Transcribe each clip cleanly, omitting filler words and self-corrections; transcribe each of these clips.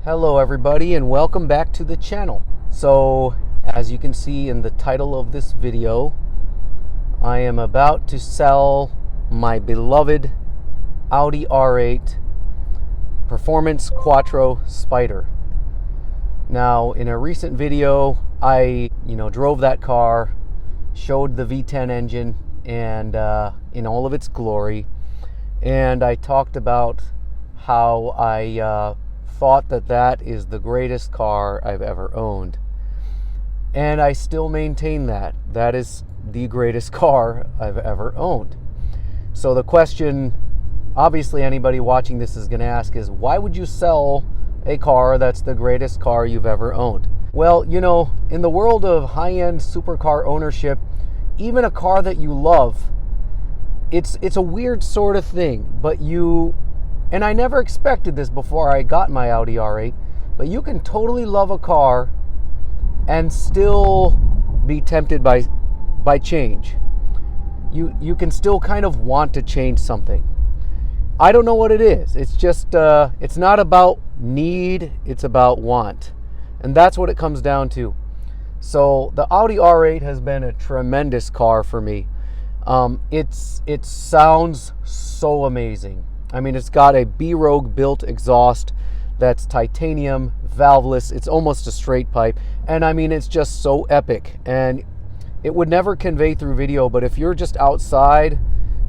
Hello everybody and welcome back to the channel. So as you can see in the title of this video, I am about to sell my beloved Audi R8 Performance Quattro Spider. Now in a recent video I drove that car, showed the V10 engine and in all of its glory, and I talked about how I thought that is the greatest car I've ever owned. And I still maintain that. That is the greatest car I've ever owned. So the question, obviously anybody watching this is going to ask is, why would you sell a car that's the greatest car you've ever owned? Well, in the world of high-end supercar ownership, even a car that you love, it's a weird sort of thing, and I never expected this before I got my Audi R8, but you can totally love a car and still be tempted by change. You can still kind of want to change something. I don't know what it is. It's just, it's not about need, it's about want. And that's what it comes down to. So the Audi R8 has been a tremendous car for me. It sounds so amazing. I mean, it's got a B-Rogue built exhaust that's titanium, valveless. It's almost a straight pipe. And I mean, it's just so epic. And it would never convey through video, but if you're just outside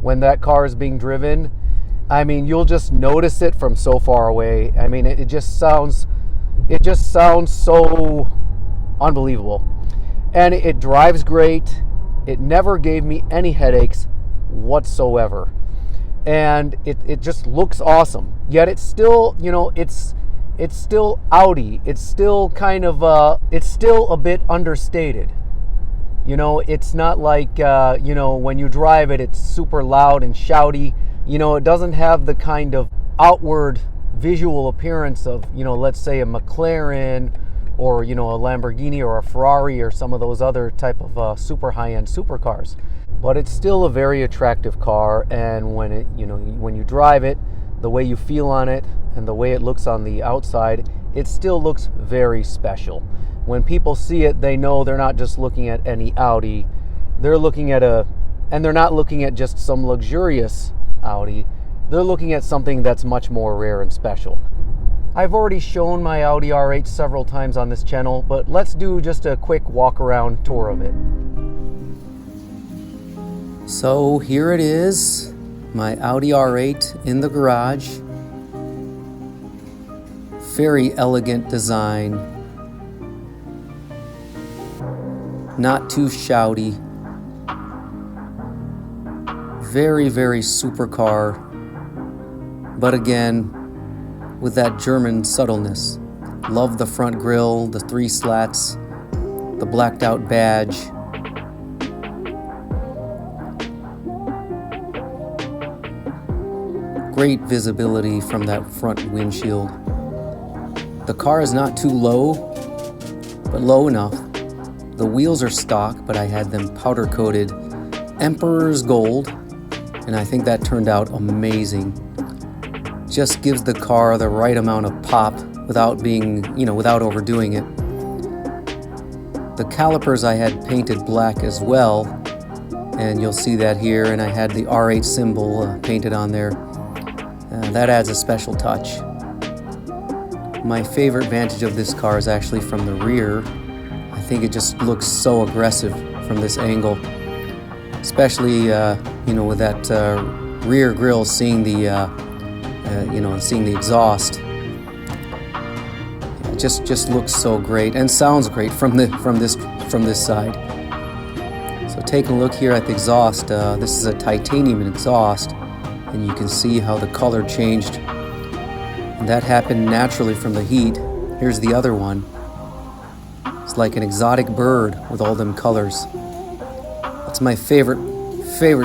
when that car is being driven, I mean, you'll just notice it from so far away. I mean, it just sounds so unbelievable. And it drives great. It never gave me any headaches whatsoever. And it just looks awesome. Yet it's still, it's still Audi. It's still kind of, it's still a bit understated. It's not like, when you drive it, it's super loud and shouty. It doesn't have the kind of outward visual appearance of, let's say a McLaren or, a Lamborghini or a Ferrari or some of those other type of super high-end supercars. But it's still a very attractive car, and when you drive it, the way you feel on it and the way it looks on the outside, it still looks very special. When people see it, they know they're not just looking at any Audi. They're looking at and they're not looking at just some luxurious Audi. They're looking at something that's much more rare and special. I've already shown my Audi R8 several times on this channel, but let's do just a quick walk around tour of it. So here it is, my Audi R8 in the garage. Very elegant design. Not too shouty. Very, very supercar. But again, with that German subtleness. Love the front grille, the 3 slats, the blacked out badge. Great visibility from that front windshield. The car is not too low, but low enough. The wheels are stock, but I had them powder coated Emperor's Gold, and I think that turned out amazing. Just gives the car the right amount of pop without without overdoing it. The calipers I had painted black as well, and you'll see that here, and I had the R8 symbol painted on there. That adds a special touch. My favorite vantage of this car is actually from the rear. I think it just looks so aggressive from this angle, especially with that rear grille, seeing the seeing the exhaust. It just looks so great and sounds great from this side. So take a look here at the exhaust. This is a titanium exhaust, and you can see how the color changed. And that happened naturally from the heat. Here's the other one. It's like an exotic bird with all them colors. That's my favorite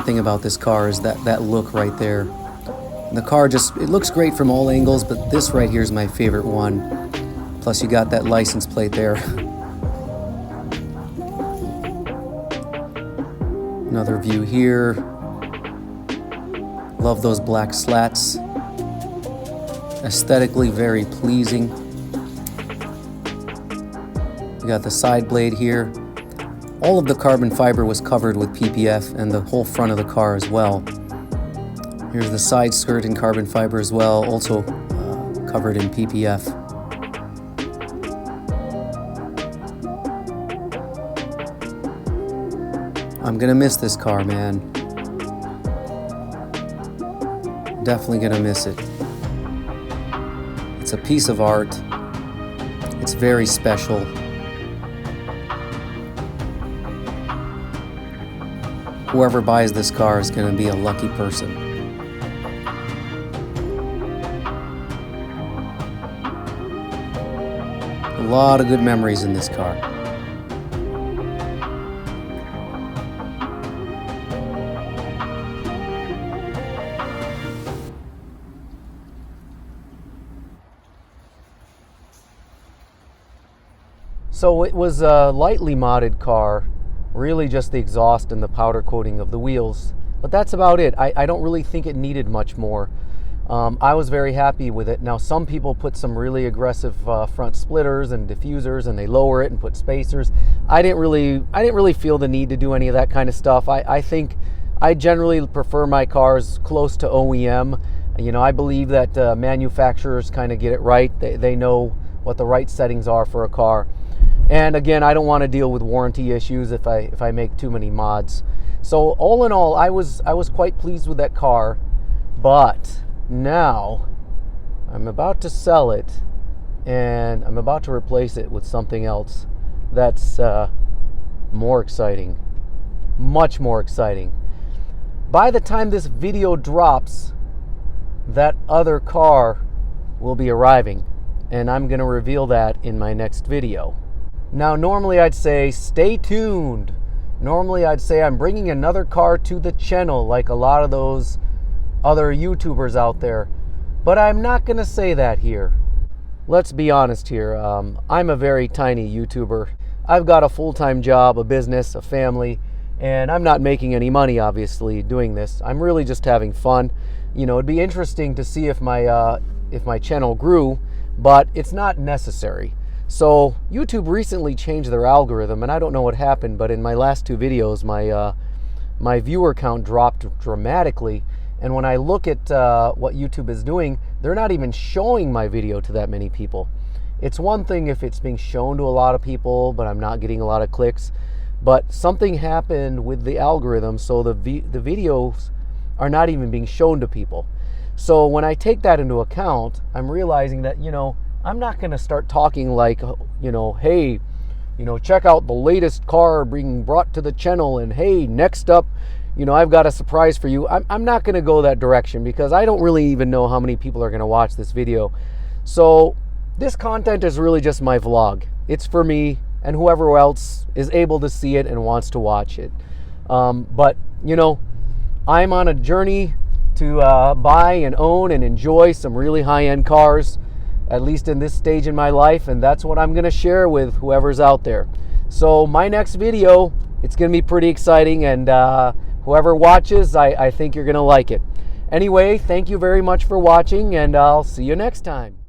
thing about this car, is that look right there. And the car it looks great from all angles, but this right here is my favorite one. Plus you got that license plate there. Another view here. Love those black slats. Aesthetically very pleasing. We got the side blade here. All of the carbon fiber was covered with PPF, and the whole front of the car as well. Here's the side skirt in carbon fiber as well, also covered in PPF. I'm gonna miss this car, man. Definitely gonna miss it. It's a piece of art. It's very special. Whoever buys this car is going to be a lucky person. A lot of good memories in this car. So it was a lightly modded car. Really just the exhaust and the powder coating of the wheels. But that's about it. I don't really think it needed much more. I was very happy with it. Now some people put some really aggressive front splitters and diffusers, and they lower it and put spacers. I didn't really feel the need to do any of that kind of stuff. I think I generally prefer my cars close to OEM. You know, I believe that manufacturers kind of get it right. They know what the right settings are for a car. And again, I don't want to deal with warranty issues if I make too many mods. So all in all, I was quite pleased with that car. But now I'm about to sell it, and I'm about to replace it with something else that's more exciting, much more exciting. By the time this video drops, that other car will be arriving, and I'm going to reveal that in my next video. Now, normally I'd say stay tuned. Normally I'd say I'm bringing another car to the channel like a lot of those other YouTubers out there. But I'm not going to say that here. Let's be honest here. I'm a very tiny YouTuber. I've got a full-time job, a business, a family, and I'm not making any money, obviously, doing this. I'm really just having fun. You know, it'd be interesting to see if my channel grew, but it's not necessary. So YouTube recently changed their algorithm, and I don't know what happened, but in my last two videos, my viewer count dropped dramatically. And when I look at what YouTube is doing, they're not even showing my video to that many people. It's one thing if it's being shown to a lot of people, but I'm not getting a lot of clicks. But something happened with the algorithm, so the videos are not even being shown to people. So when I take that into account, I'm realizing that, you know, I'm not going to start talking like, you know, hey, you know, check out the latest car being brought to the channel, and hey, next up, you know, I've got a surprise for you. I'm not going to go that direction because I don't really even know how many people are going to watch this video. So this content is really just my vlog. It's for me and whoever else is able to see it and wants to watch it. But, you know, I'm on a journey to buy and own and enjoy some really high-end cars, at least in this stage in my life, and that's what I'm going to share with whoever's out there. So my next video, it's going to be pretty exciting, and whoever watches, I think you're going to like it. Anyway, thank you very much for watching, and I'll see you next time.